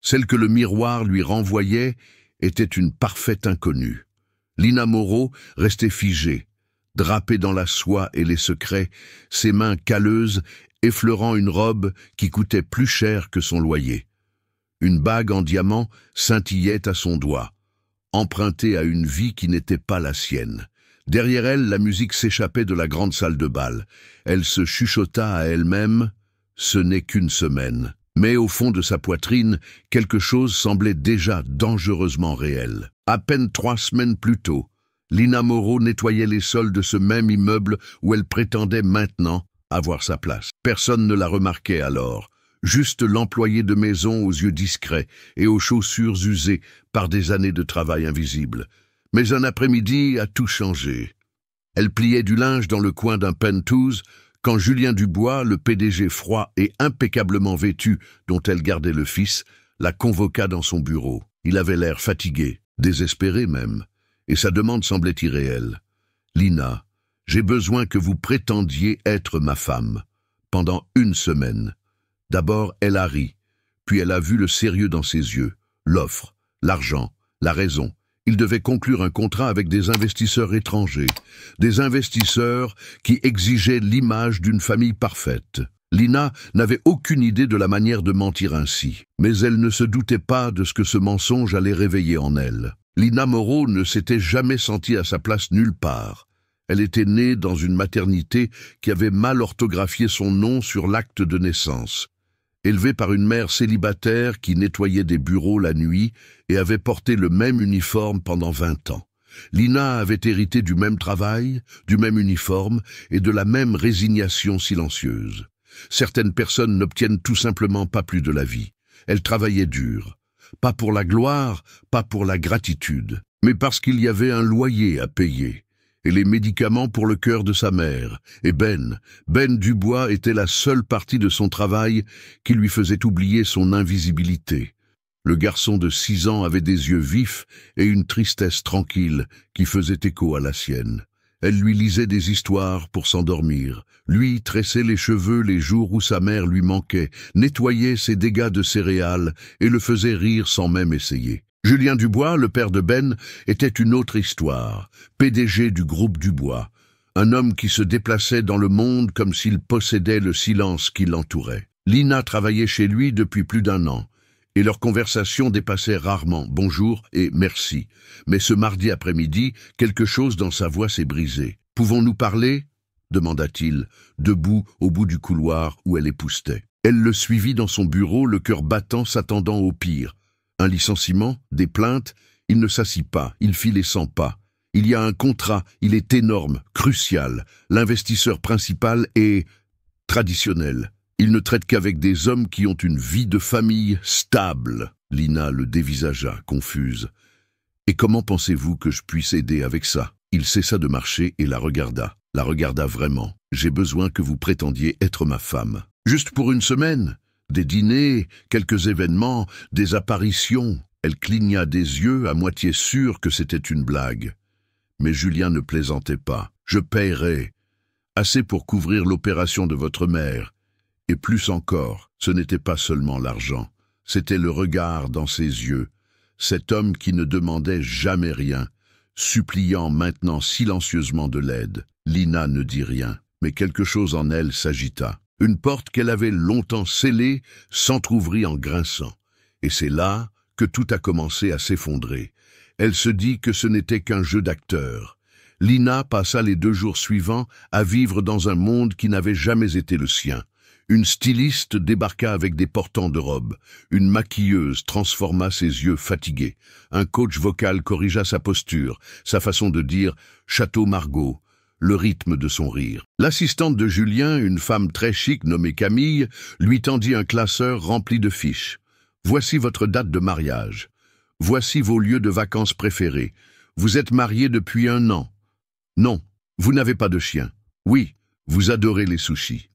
Celle que le miroir lui renvoyait était une parfaite inconnue. Lina Moreau restait figée, drapée dans la soie et les secrets, ses mains calleuses effleurant une robe qui coûtait plus cher que son loyer. Une bague en diamant scintillait à son doigt, empruntée à une vie qui n'était pas la sienne. Derrière elle, la musique s'échappait de la grande salle de bal. Elle se chuchota à elle-même « Ce n'est qu'une semaine ». Mais au fond de sa poitrine, quelque chose semblait déjà dangereusement réel. À peine 3 semaines plus tôt, Lina Moreau nettoyait les sols de ce même immeuble où elle prétendait maintenant avoir sa place. Personne ne la remarquait alors, juste l'employé de maison aux yeux discrets et aux chaussures usées par des années de travail invisible. Mais un après-midi a tout changé. Elle pliait du linge dans le coin d'un penthouse quand Julien Dubois, le PDG froid et impeccablement vêtu dont elle gardait le fils, la convoqua dans son bureau. Il avait l'air fatigué, désespéré même, et sa demande semblait irréelle. « Lina, j'ai besoin que vous prétendiez être ma femme, pendant 1 semaine. » D'abord, elle a ri, puis elle a vu le sérieux dans ses yeux, l'offre, l'argent, la raison. Il devait conclure un contrat avec des investisseurs étrangers, des investisseurs qui exigeaient l'image d'une famille parfaite. Lina n'avait aucune idée de la manière de mentir ainsi, mais elle ne se doutait pas de ce que ce mensonge allait réveiller en elle. Lina Moreau ne s'était jamais sentie à sa place nulle part. Elle était née dans une maternité qui avait mal orthographié son nom sur l'acte de naissance. Élevée par une mère célibataire qui nettoyait des bureaux la nuit et avait porté le même uniforme pendant 20 ans. Lina avait hérité du même travail, du même uniforme et de la même résignation silencieuse. Certaines personnes n'obtiennent tout simplement pas plus de la vie. Elle travaillait dur. Pas pour la gloire, pas pour la gratitude, mais parce qu'il y avait un loyer à payer. Et les médicaments pour le cœur de sa mère. Et Ben Dubois était la seule partie de son travail qui lui faisait oublier son invisibilité. Le garçon de 6 ans avait des yeux vifs et une tristesse tranquille qui faisait écho à la sienne. Elle lui lisait des histoires pour s'endormir. Lui tressait les cheveux les jours où sa mère lui manquait, nettoyait ses dégâts de céréales et le faisait rire sans même essayer. Julien Dubois, le père de Ben, était une autre histoire, PDG du groupe Dubois, un homme qui se déplaçait dans le monde comme s'il possédait le silence qui l'entourait. Lina travaillait chez lui depuis plus d'1 an, et leurs conversations dépassaient rarement « bonjour » et « merci ». Mais ce mardi après-midi, quelque chose dans sa voix s'est brisé. « Pouvons-nous parler ?» demanda-t-il, debout au bout du couloir où elle époussetait. Elle le suivit dans son bureau, le cœur battant, s'attendant au pire. Un licenciement, des plaintes, il ne s'assit pas, il fit les 100 pas. Il y a un contrat, il est énorme, crucial. L'investisseur principal est traditionnel. Il ne traite qu'avec des hommes qui ont une vie de famille stable. Lina le dévisagea, confuse. Et comment pensez-vous que je puisse aider avec ça? Il cessa de marcher et la regarda vraiment. J'ai besoin que vous prétendiez être ma femme. Juste pour 1 semaine. Des dîners, quelques événements, des apparitions. Elle cligna des yeux, à moitié sûre que c'était une blague. Mais Julien ne plaisantait pas. Je paierai. Assez pour couvrir l'opération de votre mère. Et plus encore, ce n'était pas seulement l'argent. C'était le regard dans ses yeux. Cet homme qui ne demandait jamais rien, suppliant maintenant silencieusement de l'aide. Lina ne dit rien, mais quelque chose en elle s'agita. Une porte qu'elle avait longtemps scellée s'entr'ouvrit en grinçant. Et c'est là que tout a commencé à s'effondrer. Elle se dit que ce n'était qu'un jeu d'acteur. Lina passa les 2 jours suivants à vivre dans un monde qui n'avait jamais été le sien. Une styliste débarqua avec des portants de robe. Une maquilleuse transforma ses yeux fatigués. Un coach vocal corrigea sa posture, sa façon de dire « Château Margaux », le rythme de son rire. L'assistante de Julien, une femme très chic nommée Camille, lui tendit un classeur rempli de fiches. « Voici votre date de mariage. Voici vos lieux de vacances préférés. Vous êtes mariés depuis 1 an. Non, vous n'avez pas de chien. Oui, vous adorez les sushis. »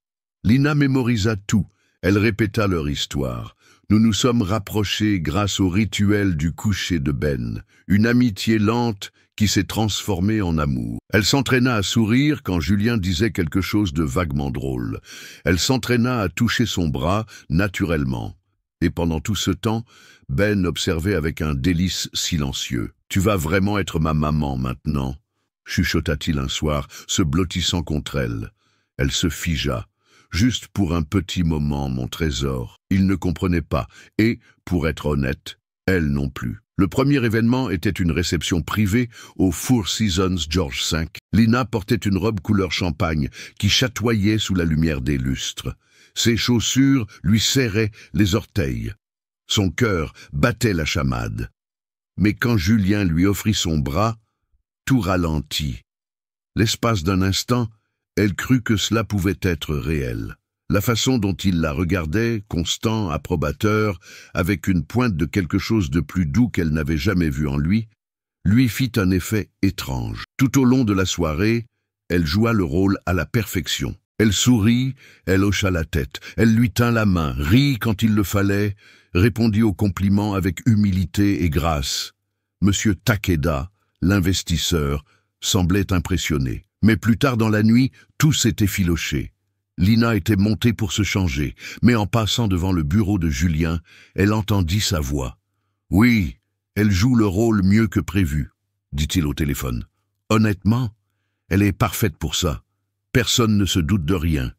Lina mémorisa tout. Elle répéta leur histoire. Nous nous sommes rapprochés grâce au rituel du coucher de Ben. Une amitié lente qui s'est transformée en amour. Elle s'entraîna à sourire quand Julien disait quelque chose de vaguement drôle. Elle s'entraîna à toucher son bras naturellement. Et pendant tout ce temps, Ben observait avec un délice silencieux. « Tu vas vraiment être ma maman maintenant ?» chuchota-t-il un soir, se blottissant contre elle. Elle se figea. « Juste pour un petit moment, mon trésor. » Il ne comprenait pas, et, pour être honnête, elle non plus. Le premier événement était une réception privée au Four Seasons George V. Lina portait une robe couleur champagne qui chatoyait sous la lumière des lustres. Ses chaussures lui serraient les orteils. Son cœur battait la chamade. Mais quand Julien lui offrit son bras, tout ralentit. L'espace d'un instant, elle crut que cela pouvait être réel. La façon dont il la regardait, constant, approbateur, avec une pointe de quelque chose de plus doux qu'elle n'avait jamais vu en lui fit un effet étrange. Tout au long de la soirée, elle joua le rôle à la perfection. Elle sourit, elle hocha la tête, elle lui tint la main, rit quand il le fallait, répondit aux compliments avec humilité et grâce. Monsieur Takeda, l'investisseur, semblait impressionné. Mais plus tard dans la nuit, tout s'était filoché. Lina était montée pour se changer, mais en passant devant le bureau de Julien, elle entendit sa voix. « Oui, elle joue le rôle mieux que prévu, » dit-il au téléphone. « Honnêtement, elle est parfaite pour ça. Personne ne se doute de rien. »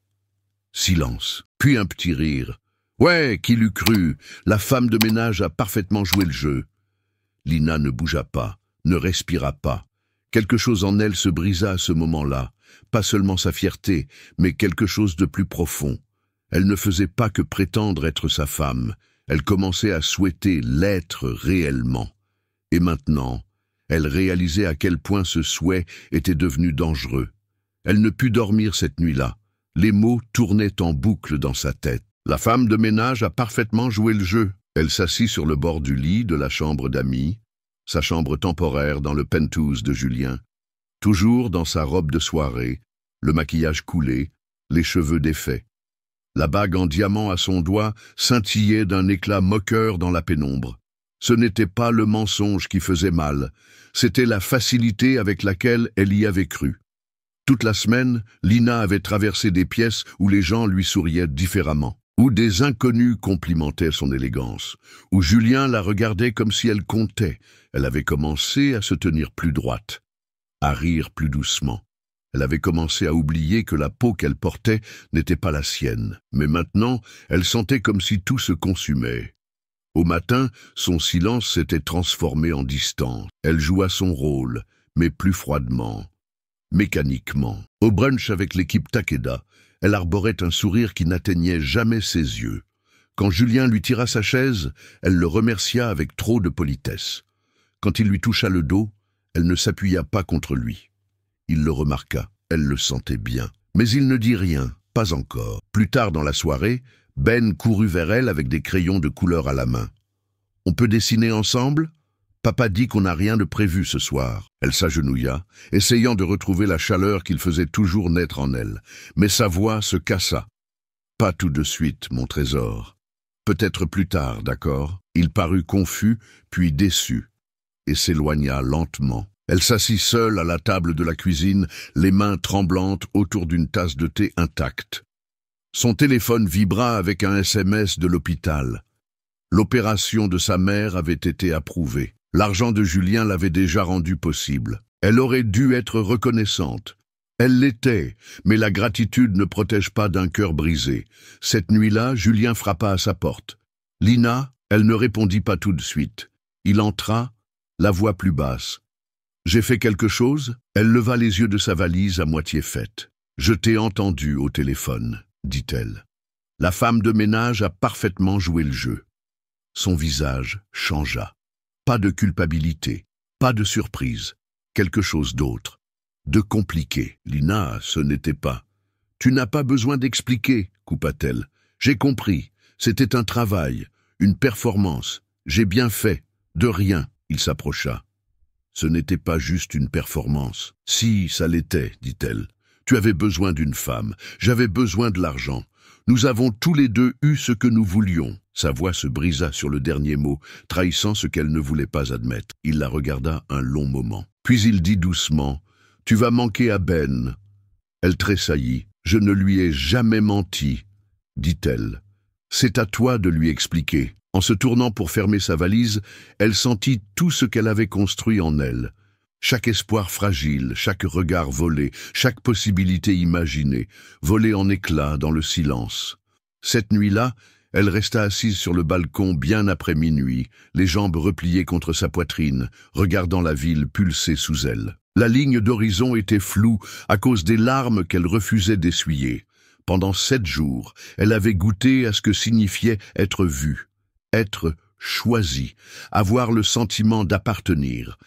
Silence, puis un petit rire. « Ouais, qui l'eût cru, la femme de ménage a parfaitement joué le jeu. » Lina ne bougea pas, ne respira pas. Quelque chose en elle se brisa à ce moment-là. Pas seulement sa fierté, mais quelque chose de plus profond. Elle ne faisait pas que prétendre être sa femme, elle commençait à souhaiter l'être réellement. Et maintenant, elle réalisait à quel point ce souhait était devenu dangereux. Elle ne put dormir cette nuit-là. Les mots tournaient en boucle dans sa tête. La femme de ménage a parfaitement joué le jeu. Elle s'assit sur le bord du lit de la chambre d'amis, sa chambre temporaire dans le penthouse de Julien. Toujours dans sa robe de soirée, le maquillage coulé, les cheveux défaits. La bague en diamant à son doigt scintillait d'un éclat moqueur dans la pénombre. Ce n'était pas le mensonge qui faisait mal, c'était la facilité avec laquelle elle y avait cru. Toute la semaine, Lina avait traversé des pièces où les gens lui souriaient différemment, où des inconnus complimentaient son élégance, où Julien la regardait comme si elle comptait. Elle avait commencé à se tenir plus droite, à rire plus doucement. Elle avait commencé à oublier que la peau qu'elle portait n'était pas la sienne. Mais maintenant, elle sentait comme si tout se consumait. Au matin, son silence s'était transformé en distance. Elle joua son rôle, mais plus froidement, mécaniquement. Au brunch avec l'équipe Takeda, elle arborait un sourire qui n'atteignait jamais ses yeux. Quand Julien lui tira sa chaise, elle le remercia avec trop de politesse. Quand il lui toucha le dos, elle ne s'appuya pas contre lui. Il le remarqua, elle le sentait bien. Mais il ne dit rien, pas encore. Plus tard dans la soirée, Ben courut vers elle avec des crayons de couleur à la main. « On peut dessiner ensemble ? Papa dit qu'on n'a rien de prévu ce soir. » Elle s'agenouilla, essayant de retrouver la chaleur qu'il faisait toujours naître en elle. Mais sa voix se cassa. « Pas tout de suite, mon trésor. Peut-être plus tard, d'accord ?» Il parut confus, puis déçu, et s'éloigna lentement. Elle s'assit seule à la table de la cuisine, les mains tremblantes autour d'une tasse de thé intacte. Son téléphone vibra avec un SMS de l'hôpital. L'opération de sa mère avait été approuvée. L'argent de Julien l'avait déjà rendu possible. Elle aurait dû être reconnaissante. Elle l'était, mais la gratitude ne protège pas d'un cœur brisé. Cette nuit-là, Julien frappa à sa porte. Lina, elle ne répondit pas tout de suite. Il entra, la voix plus basse. « J'ai fait quelque chose ?» Elle leva les yeux de sa valise à moitié faite. « Je t'ai entendu au téléphone, » dit-elle. La femme de ménage a parfaitement joué le jeu. Son visage changea. Pas de culpabilité, pas de surprise, quelque chose d'autre. De compliqué. Lina, ce n'était pas. « Tu n'as pas besoin d'expliquer, » coupa-t-elle. « J'ai compris. C'était un travail, une performance. J'ai bien fait. De rien. » Il s'approcha. Ce n'était pas juste une performance. « Si, ça l'était, dit-elle. Tu avais besoin d'une femme, j'avais besoin de l'argent. Nous avons tous les deux eu ce que nous voulions. » Sa voix se brisa sur le dernier mot, trahissant ce qu'elle ne voulait pas admettre. Il la regarda un long moment. Puis il dit doucement, « Tu vas manquer à Ben. » Elle tressaillit. « Je ne lui ai jamais menti, » dit-elle. C'est à toi de lui expliquer. En se tournant pour fermer sa valise, elle sentit tout ce qu'elle avait construit en elle. Chaque espoir fragile, chaque regard volé, chaque possibilité imaginée, volée en éclats dans le silence. Cette nuit-là, elle resta assise sur le balcon bien après minuit, les jambes repliées contre sa poitrine, regardant la ville pulser sous elle. La ligne d'horizon était floue à cause des larmes qu'elle refusait d'essuyer. Pendant 7 jours, elle avait goûté à ce que signifiait être vue, être choisie, avoir le sentiment d'appartenir.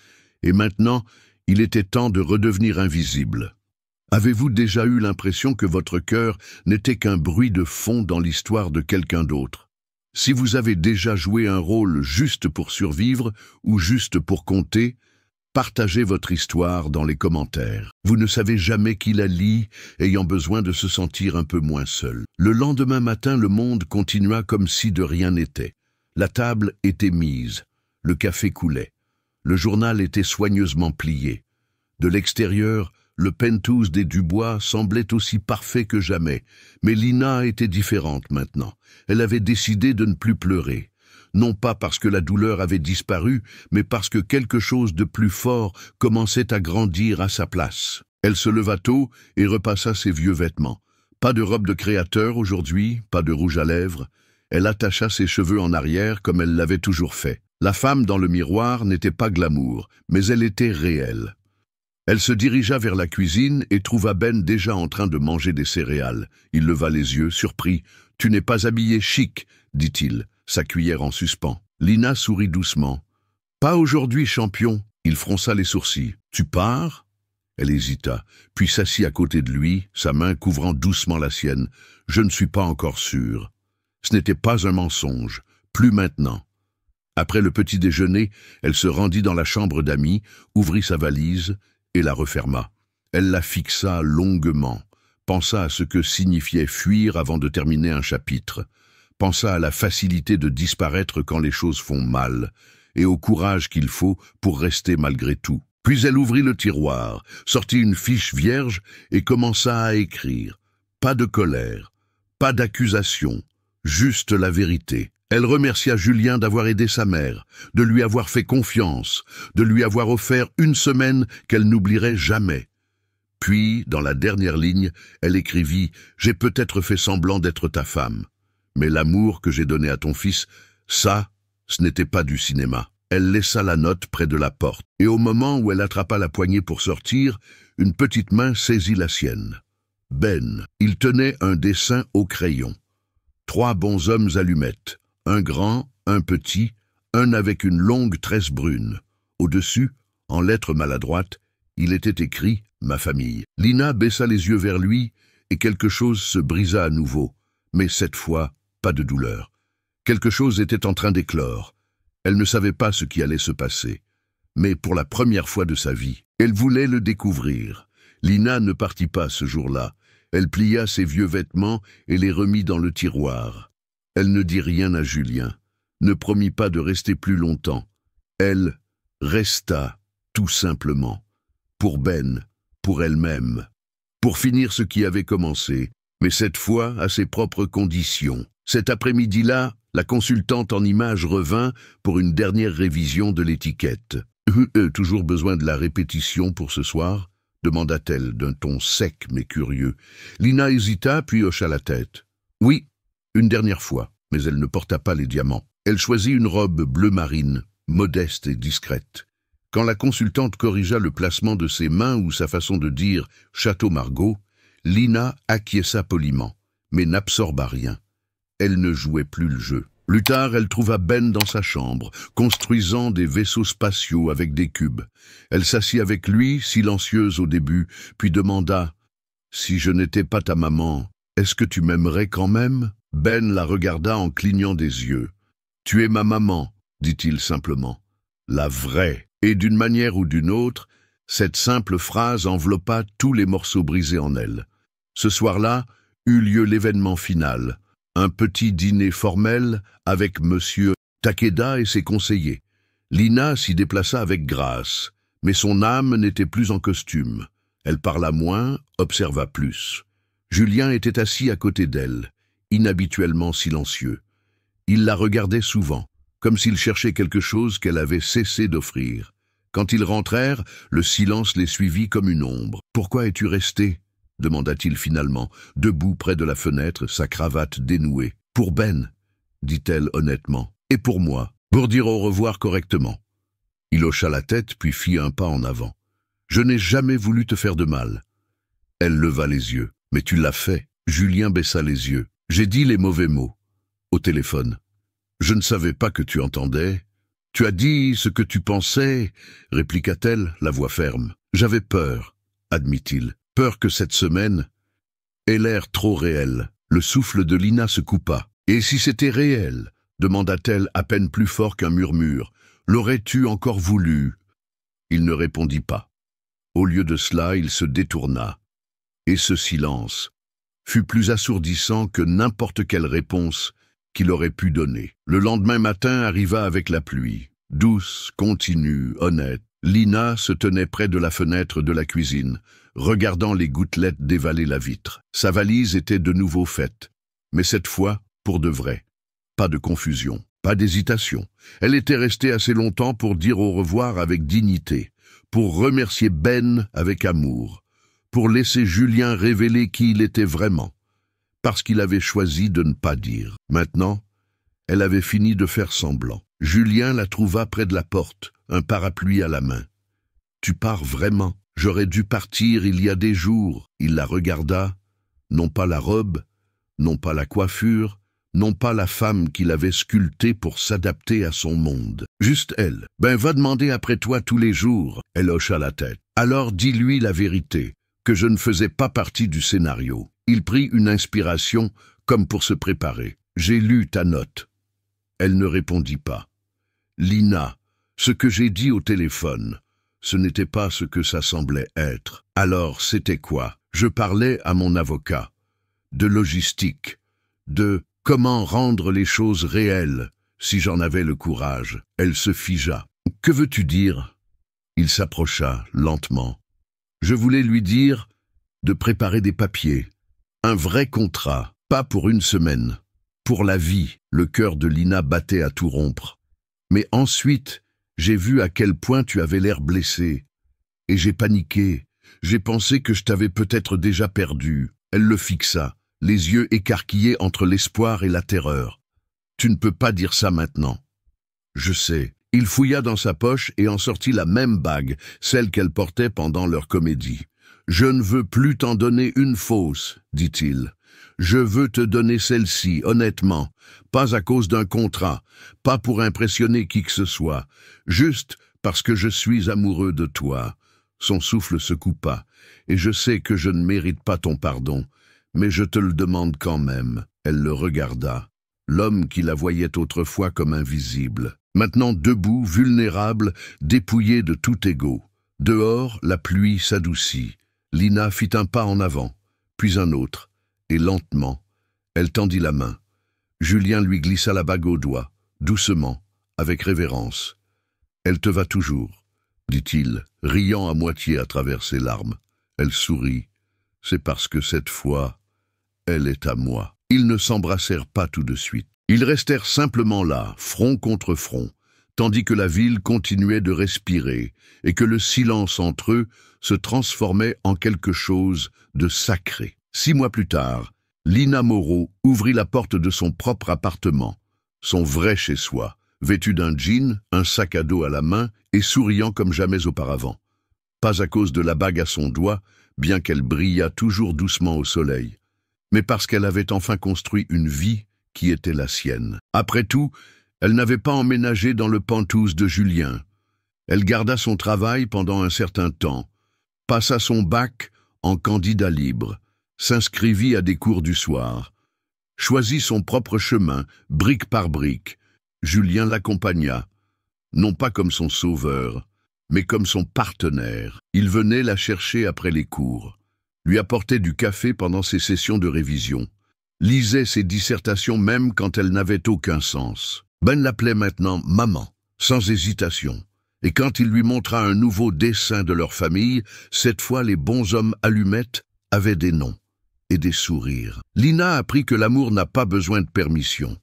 Et maintenant, il était temps de redevenir invisible. Avez-vous déjà eu l'impression que votre cœur n'était qu'un bruit de fond dans l'histoire de quelqu'un d'autre? Si vous avez déjà joué un rôle juste pour survivre ou juste pour compter, partagez votre histoire dans les commentaires. Vous ne savez jamais qui la lit, ayant besoin de se sentir un peu moins seul. Le lendemain matin, le monde continua comme si de rien n'était. La table était mise, le café coulait, le journal était soigneusement plié. De l'extérieur, le penthouse des Dubois semblait aussi parfait que jamais, mais Lina était différente maintenant. Elle avait décidé de ne plus pleurer. Non pas parce que la douleur avait disparu, mais parce que quelque chose de plus fort commençait à grandir à sa place. Elle se leva tôt et repassa ses vieux vêtements. Pas de robe de créateur aujourd'hui, pas de rouge à lèvres. Elle attacha ses cheveux en arrière comme elle l'avait toujours fait. La femme dans le miroir n'était pas glamour, mais elle était réelle. Elle se dirigea vers la cuisine et trouva Ben déjà en train de manger des céréales. Il leva les yeux, surpris. « Tu n'es pas habillé chic », dit-il, sa cuillère en suspens. Lina sourit doucement. « Pas aujourd'hui, champion ». Il fronça les sourcils. « Tu pars ?» Elle hésita, puis s'assit à côté de lui, sa main couvrant doucement la sienne. « Je ne suis pas encore sûr. » Ce n'était pas un mensonge, plus maintenant. Après le petit déjeuner, elle se rendit dans la chambre d'amis, ouvrit sa valise et la referma. Elle la fixa longuement, pensa à ce que signifiait fuir avant de terminer un chapitre, pensa à la facilité de disparaître quand les choses font mal, et au courage qu'il faut pour rester malgré tout. Puis elle ouvrit le tiroir, sortit une fiche vierge et commença à écrire. Pas de colère, pas d'accusation, juste la vérité. Elle remercia Julien d'avoir aidé sa mère, de lui avoir fait confiance, de lui avoir offert une semaine qu'elle n'oublierait jamais. Puis, dans la dernière ligne, elle écrivit « J'ai peut-être fait semblant d'être ta femme, mais l'amour que j'ai donné à ton fils, ça, ce n'était pas du cinéma. » Elle laissa la note près de la porte, et au moment où elle attrapa la poignée pour sortir, une petite main saisit la sienne. Ben, il tenait un dessin au crayon. 3 bonshommes allumettes. Un grand, un petit, un avec une longue tresse brune. Au-dessus, en lettres maladroites, il était écrit « Ma famille ». Lina baissa les yeux vers lui et quelque chose se brisa à nouveau, mais cette fois, pas de douleur. Quelque chose était en train d'éclore. Elle ne savait pas ce qui allait se passer, mais pour la première fois de sa vie, elle voulait le découvrir. Lina ne partit pas ce jour-là. Elle plia ses vieux vêtements et les remit dans le tiroir. Elle ne dit rien à Julien, ne promit pas de rester plus longtemps. Elle resta, tout simplement, pour Ben, pour elle-même, pour finir ce qui avait commencé, mais cette fois à ses propres conditions. Cet après-midi-là, la consultante en images revint pour une dernière révision de l'étiquette. « Toujours besoin de la répétition pour ce soir ?» demanda-t-elle d'un ton sec mais curieux. Lina hésita puis hocha la tête. « Oui. » Une dernière fois, mais elle ne porta pas les diamants. Elle choisit une robe bleu marine, modeste et discrète. Quand la consultante corrigea le placement de ses mains ou sa façon de dire « Château Margaux », Lina acquiesça poliment, mais n'absorba rien. Elle ne jouait plus le jeu. Plus tard, elle trouva Ben dans sa chambre, construisant des vaisseaux spatiaux avec des cubes. Elle s'assit avec lui, silencieuse au début, puis demanda « Si je n'étais pas ta maman, est-ce que tu m'aimerais quand même ?» Ben la regarda en clignant des yeux. « Tu es ma maman, » dit-il simplement. « La vraie. » Et d'une manière ou d'une autre, cette simple phrase enveloppa tous les morceaux brisés en elle. Ce soir-là eut lieu l'événement final, un petit dîner formel avec Monsieur Takeda et ses conseillers. Lina s'y déplaça avec grâce, mais son âme n'était plus en costume. Elle parla moins, observa plus. Julien était assis à côté d'elle. inhabituellement silencieux. Il la regardait souvent, comme s'il cherchait quelque chose qu'elle avait cessé d'offrir. Quand ils rentrèrent, le silence les suivit comme une ombre. « Pourquoi es-tu resté ?» demanda-t-il finalement, debout près de la fenêtre, sa cravate dénouée. « Pour Ben, » dit-elle honnêtement, « et pour moi, pour dire au revoir correctement. » Il hocha la tête, puis fit un pas en avant. « Je n'ai jamais voulu te faire de mal. » Elle leva les yeux. « Mais tu l'as fait. » Julien baissa les yeux. « J'ai dit les mauvais mots. Au téléphone. Je ne savais pas que tu entendais. »« Tu as dit ce que tu pensais, » répliqua-t-elle, la voix ferme. « J'avais peur, » admit-il. « Peur que cette semaine ait l'air trop réelle. » Le souffle de Lina se coupa. « Et si c'était réel ?» demanda-t-elle à peine plus fort qu'un murmure. « L'aurais-tu encore voulu ?» Il ne répondit pas. Au lieu de cela, il se détourna. Et ce silence fut plus assourdissant que n'importe quelle réponse qu'il aurait pu donner. Le lendemain matin arriva avec la pluie. Douce, continue, honnête, Lina se tenait près de la fenêtre de la cuisine, regardant les gouttelettes dévaler la vitre. Sa valise était de nouveau faite, mais cette fois, pour de vrai. Pas de confusion, pas d'hésitation. Elle était restée assez longtemps pour dire au revoir avec dignité, pour remercier Ben avec amour, pour laisser Julien révéler qui il était vraiment, parce qu'il avait choisi de ne pas dire. Maintenant, elle avait fini de faire semblant. Julien la trouva près de la porte, un parapluie à la main. « Tu pars vraiment? J'aurais dû partir il y a des jours. » Il la regarda, non pas la robe, non pas la coiffure, non pas la femme qu'il avait sculptée pour s'adapter à son monde. Juste elle. « Ben, va demander après toi tous les jours. » Elle hocha la tête. « Alors dis-lui la vérité, que je ne faisais pas partie du scénario. » Il prit une inspiration, comme pour se préparer. « J'ai lu ta note. » Elle ne répondit pas. « Lina, ce que j'ai dit au téléphone, ce n'était pas ce que ça semblait être. Alors, c'était quoi? Je parlais à mon avocat. De logistique. De comment rendre les choses réelles, si j'en avais le courage. » Elle se figea. « Que veux-tu dire ?» Il s'approcha, lentement. Je voulais lui dire de préparer des papiers. Un vrai contrat, pas pour une semaine. Pour la vie. Le cœur de Lina battait à tout rompre. Mais ensuite, j'ai vu à quel point tu avais l'air blessé. Et j'ai paniqué. J'ai pensé que je t'avais peut-être déjà perdu. Elle le fixa, les yeux écarquillés entre l'espoir et la terreur. Tu ne peux pas dire ça maintenant. Je sais. Il fouilla dans sa poche et en sortit la même bague, celle qu'elle portait pendant leur comédie. Je ne veux plus t'en donner une fausse, dit-il. Je veux te donner celle-ci, honnêtement, pas à cause d'un contrat, pas pour impressionner qui que ce soit, juste parce que je suis amoureux de toi. Son souffle se coupa, et je sais que je ne mérite pas ton pardon, mais je te le demande quand même. Elle le regarda, l'homme qui la voyait autrefois comme invisible, maintenant debout, vulnérable, dépouillé de tout égo. Dehors, la pluie s'adoucit. Lina fit un pas en avant, puis un autre, et lentement, elle tendit la main. Julien lui glissa la bague au doigt, doucement, avec révérence. « Elle te va toujours, » dit-il, riant à moitié à travers ses larmes. Elle sourit. « C'est parce que cette fois, elle est à moi. » Ils ne s'embrassèrent pas tout de suite. Ils restèrent simplement là, front contre front, tandis que la ville continuait de respirer et que le silence entre eux se transformait en quelque chose de sacré. 6 mois plus tard, Lina Moreau ouvrit la porte de son propre appartement, son vrai chez-soi, vêtue d'un jean, un sac à dos à la main et souriant comme jamais auparavant. Pas à cause de la bague à son doigt, bien qu'elle brillât toujours doucement au soleil, mais parce qu'elle avait enfin construit une vie qui était la sienne. Après tout, elle n'avait pas emménagé dans le penthouse de Julien. Elle garda son travail pendant un certain temps, passa son bac en candidat libre, s'inscrivit à des cours du soir, choisit son propre chemin, brique par brique. Julien l'accompagna, non pas comme son sauveur, mais comme son partenaire. Il venait la chercher après les cours, lui apportait du café pendant ses sessions de révision, lisait ses dissertations même quand elles n'avaient aucun sens. Ben l'appelait maintenant « maman », sans hésitation. Et quand il lui montra un nouveau dessin de leur famille, cette fois les bonshommes allumettes avaient des noms. et des sourires. Lina apprit que l'amour n'a pas besoin de permission.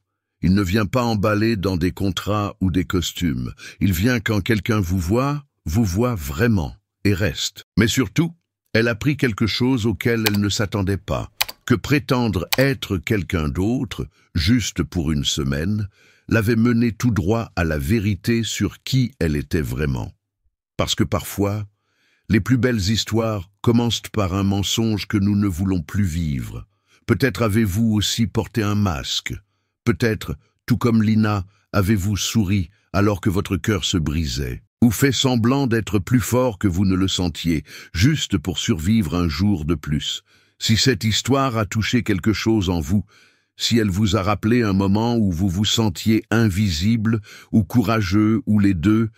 Il ne vient pas emballé dans des contrats ou des costumes. Il vient quand quelqu'un vous voit vraiment et reste. Mais surtout, elle apprit quelque chose auquel elle ne s'attendait pas, que prétendre être quelqu'un d'autre, juste pour une semaine, l'avait menée tout droit à la vérité sur qui elle était vraiment. Parce que parfois, les plus belles histoires commencent par un mensonge que nous ne voulons plus vivre. Peut-être avez-vous aussi porté un masque. Peut-être, tout comme Lina, avez-vous souri alors que votre cœur se brisait, ou fait semblant d'être plus fort que vous ne le sentiez, juste pour survivre un jour de plus. Si cette histoire a touché quelque chose en vous, si elle vous a rappelé un moment où vous vous sentiez invisible ou courageux ou les deux,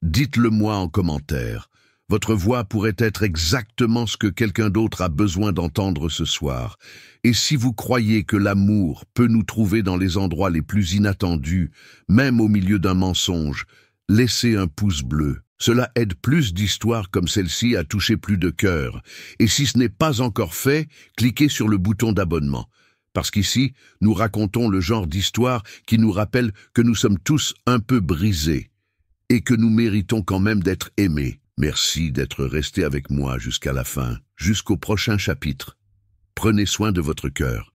dites-le moi en commentaire. Votre voix pourrait être exactement ce que quelqu'un d'autre a besoin d'entendre ce soir. Et si vous croyez que l'amour peut nous trouver dans les endroits les plus inattendus, même au milieu d'un mensonge, laissez un pouce bleu. Cela aide plus d'histoires comme celle-ci à toucher plus de cœurs. Et si ce n'est pas encore fait, cliquez sur le bouton d'abonnement. Parce qu'ici, nous racontons le genre d'histoire qui nous rappelle que nous sommes tous un peu brisés et que nous méritons quand même d'être aimés. Merci d'être resté avec moi jusqu'à la fin, jusqu'au prochain chapitre. Prenez soin de votre cœur.